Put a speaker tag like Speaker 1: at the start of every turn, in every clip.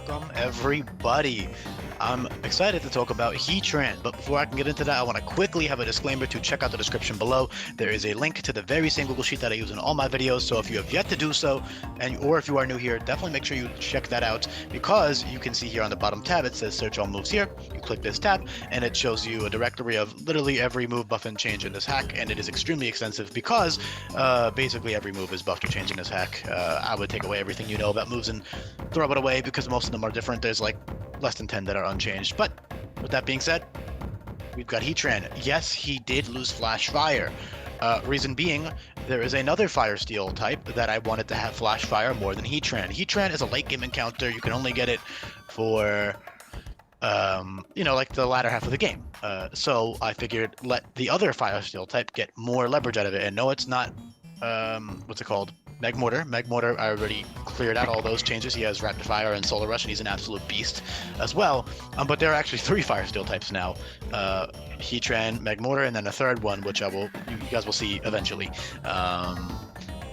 Speaker 1: Welcome everybody. I'm excited to talk about Heatran, but before I can get into that, I want to quickly have a disclaimer to check out the description below. There is a link to the very same Google Sheet that I use in all my videos, so if you have yet to do so, or if you are new here, definitely make sure you check that out, because you can see here on the bottom tab, it says search all moves here. You click this tab, and it shows you a directory of literally every move, buff, and change in this hack, and it is extremely extensive because basically every move is buffed or changed in this hack. I would take away everything you know about moves and throw it away because most of them are different. There's like less than 10 that are unchanged. But with that being said, we've got Heatran. Yes, he did lose Flash Fire. Reason being, there is another Fire Steel type that I wanted to have Flash Fire more than Heatran. Heatran is a late game encounter. You can only get it for, like the latter half of the game. So I figured let the other Fire Steel type get more leverage out of it. And no, it's not, what's it called? Meg Mortar. Meg Mortar, I already cleared out all those changes. He has Rapid Fire and Solar Rush, and he's an absolute beast as well. But there are actually 3 Fire Steel types now. Heatran, Meg Mortar, and then a third one, which you guys will see eventually.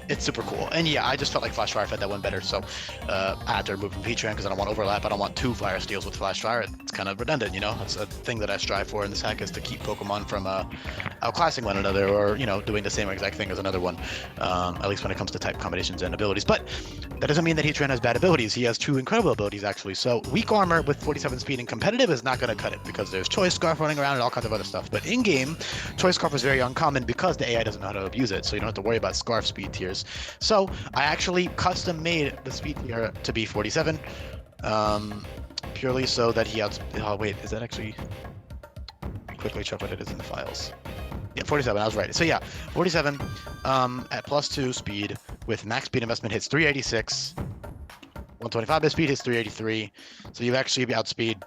Speaker 1: It's super cool. And yeah, I just felt like Flash Fire fed that one better, so I had to remove from Heatran because I don't want overlap. I don't want 2 Fire Steels with Flash Fire. It's kind of redundant, you know? That's a thing that I strive for in this hack, is to keep Pokemon from outclassing one another, or, doing the same exact thing as another one, at least when it comes to type combinations and abilities. But that doesn't mean that Heatran has bad abilities. He has 2 incredible abilities, actually. So weak armor with 47 speed and competitive is not going to cut it, because there's Choice Scarf running around and all kinds of other stuff. But in-game, Choice Scarf is very uncommon because the AI doesn't know how to abuse it, so you don't have to worry about Scarf speed tiers. So I actually custom made the speed tier to be 47, purely so that he oh wait, is that actually? Quickly check what it is in the files. Yeah, 47, I was right. So yeah, 47 at +2 speed with max speed investment hits 386. 125 base speed hits 383. So you actually outspeed,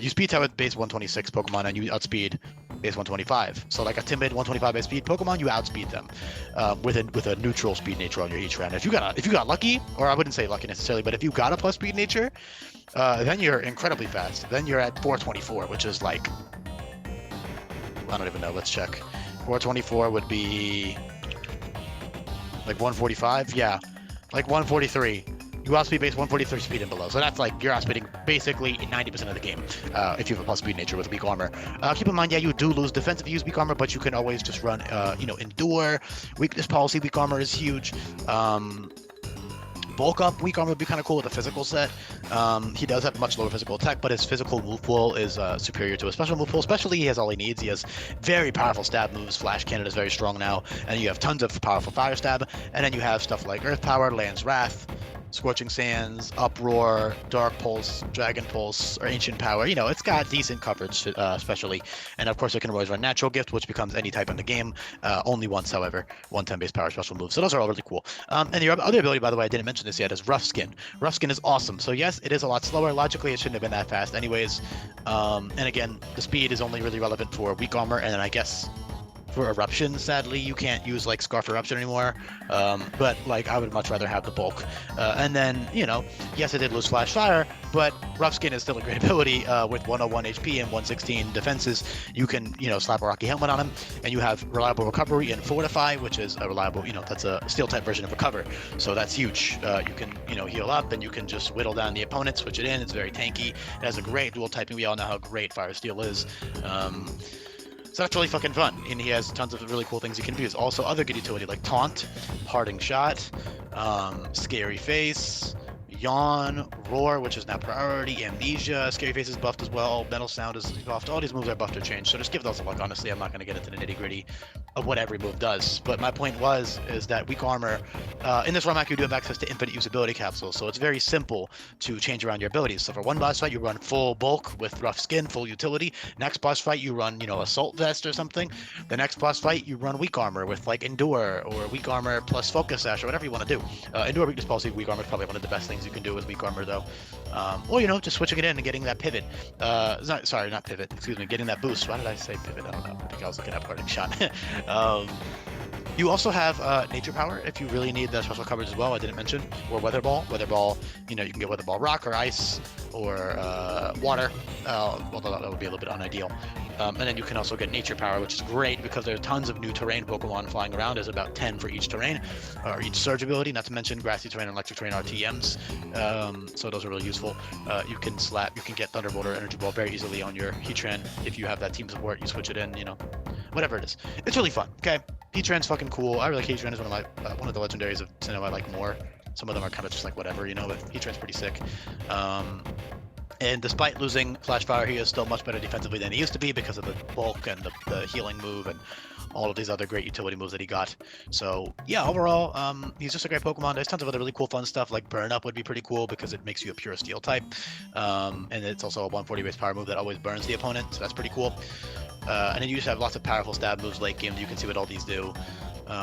Speaker 1: you speed type with base 126 Pokemon, and you outspeed base 125. So like a timid 125 base speed Pokemon, you outspeed them with a neutral speed nature on your Heatran. If you got lucky, or I wouldn't say lucky necessarily, but if you got a plus speed nature, then you're incredibly fast. Then you're at 424, which is like, I don't even know. Let's check. 424 would be like 145. Yeah, like 143. You outspeed base 143 speed and below. So that's like you're outspeeding basically 90% of the game if you have a plus speed nature with weak armor. Keep in mind, yeah, you do lose defense if you use weak armor, but you can always just run, endure. Weakness policy, weak armor is huge. Bulk up weak armor would be kind of cool with a physical set. He does have much lower physical attack, but his physical move pool is superior to a special move pool. Especially, he has all he needs. He has very powerful stab moves. Flash Cannon is very strong now, and you have tons of powerful fire stab. And then you have stuff like Earth Power, Land's Wrath, Scorching Sands, Uproar, Dark Pulse, Dragon Pulse, or Ancient Power. It's got decent coverage, especially. And of course, it can always run Natural Gift, which becomes any type in the game. Only once, however. 110 base power special moves. So those are all really cool. And the other ability, by the way, I didn't mention this yet, is Rough Skin. Rough Skin is awesome. So yes, it is a lot slower. Logically, it shouldn't have been that fast anyways. And again, the speed is only really relevant for weak armor, and then I guess for Eruption, sadly, you can't use like Scarf Eruption anymore, but like I would much rather have the bulk. And then, yes, it did lose Flash Fire, but Rough Skin is still a great ability with 101 HP and 116 defenses. You can, slap a Rocky Helmet on him, and you have Reliable Recovery and Fortify, which is a reliable, that's a Steel-type version of Recover. So that's huge. You can, heal up, and you can just whittle down the opponent, switch it in. It's very tanky. It has a great dual typing. We all know how great Fire Steel is. So that's really fucking fun, and he has tons of really cool things he can use. Also, other good utility like Taunt, Parting Shot, Scary Face, Yawn, Roar, which is now priority, Amnesia, Scary Face is buffed as well, Metal Sound is buffed. All these moves are buffed or changed, so just give those a look. Honestly, I'm not going to get into the nitty-gritty of what every move does, but my point is that weak armor, in this ROM hack, you do have access to infinite usability capsules, so it's very simple to change around your abilities. So for one boss fight, you run full bulk with Rough Skin, full utility. Next boss fight, you run, Assault Vest or something. The next boss fight, you run weak armor with like Endure, or weak armor plus Focus Sash, or whatever you want to do. Endure, Weakness Policy, weak armor is probably one of the best things you can do with weak armor, though. Or, just switching it in and getting that pivot. Not pivot, excuse me, getting that boost. Why did I say pivot? I don't know. I think I was looking at Parting Shot. You also have Nature Power if you really need the special coverage as well. I didn't mention. Or Weather Ball. Weather Ball, you can get Weather Ball Rock or Ice or Water. Although that would be a little bit unideal. And then you can also get nature power, which is great because there's tons of new terrain Pokemon flying around. There's about 10 for each terrain, or each surge ability, not to mention grassy terrain and electric terrain RTMs. So those are really useful. You can get Thunderbolt or Energy Ball very easily on your Heatran. If you have that team support, you switch it in, you know, whatever it is. It's really fun, okay? Heatran's fucking cool. I really like Heatran. Is one of the legendaries of Sinnoh I like more. Some of them are kind of just like whatever, you know, but Heatran's pretty sick. And despite losing Flash Fire, he is still much better defensively than he used to be because of the bulk and the healing move and all of these other great utility moves that he got. So yeah, overall, he's just a great Pokemon. There's tons of other really cool fun stuff, like Burn Up would be pretty cool because it makes you a pure Steel type. And it's also a 140 base power move that always burns the opponent, so that's pretty cool. And then you just have lots of powerful stab moves late game that you can see what all these do.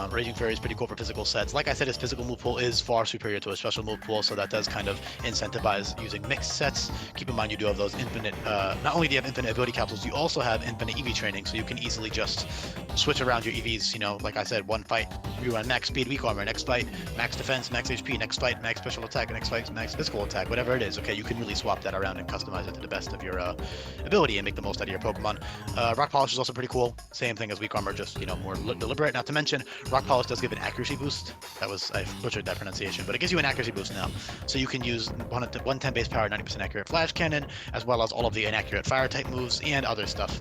Speaker 1: Raging Fury is pretty cool for physical sets. Like I said, his physical move pool is far superior to his special move pool, so that does kind of incentivize using mixed sets. Keep in mind you do have those infinite, not only do you have infinite ability capsules, you also have infinite EV training, so you can easily just switch around your EVs. You know, like I said, one fight you run max speed, weak armor, next fight max defense, max HP, next fight max special attack, next fight max physical attack, whatever it is. Okay, you can really swap that around and customize it to the best of your ability and make the most out of your Pokemon. Rock Polish is also pretty cool. Same thing as weak armor, just, you know, more deliberate. Not to mention, Rock Polish does give an accuracy boost. I butchered that pronunciation, but it gives you an accuracy boost now. So you can use 110 base power, 90% accurate flash cannon, as well as all of the inaccurate fire type moves and other stuff.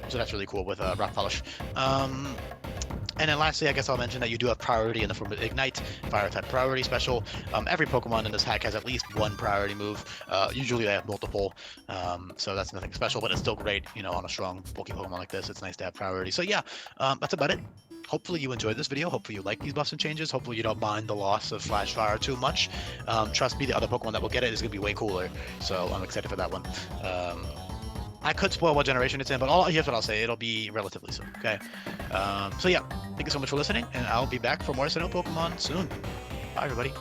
Speaker 1: So that's really cool with Rock Polish. And then lastly, I guess I'll mention that you do have priority in the form of Ignite, fire type priority special. Every Pokemon in this hack has at least one priority move. Usually they have multiple, so that's nothing special, but it's still great, you know, on a strong bulky Pokemon like this. It's nice to have priority. So yeah, that's about it. Hopefully you enjoyed this video. Hopefully you like these buffs and changes. Hopefully you don't mind the loss of Flash Fire too much. Trust me, the other Pokemon that will get it is going to be way cooler. So I'm excited for that one. I could spoil what generation it's in, but here's what I'll say. It'll be relatively soon, okay? So yeah, thank you so much for listening, and I'll be back for more Sinnoh Pokemon soon. Bye, everybody.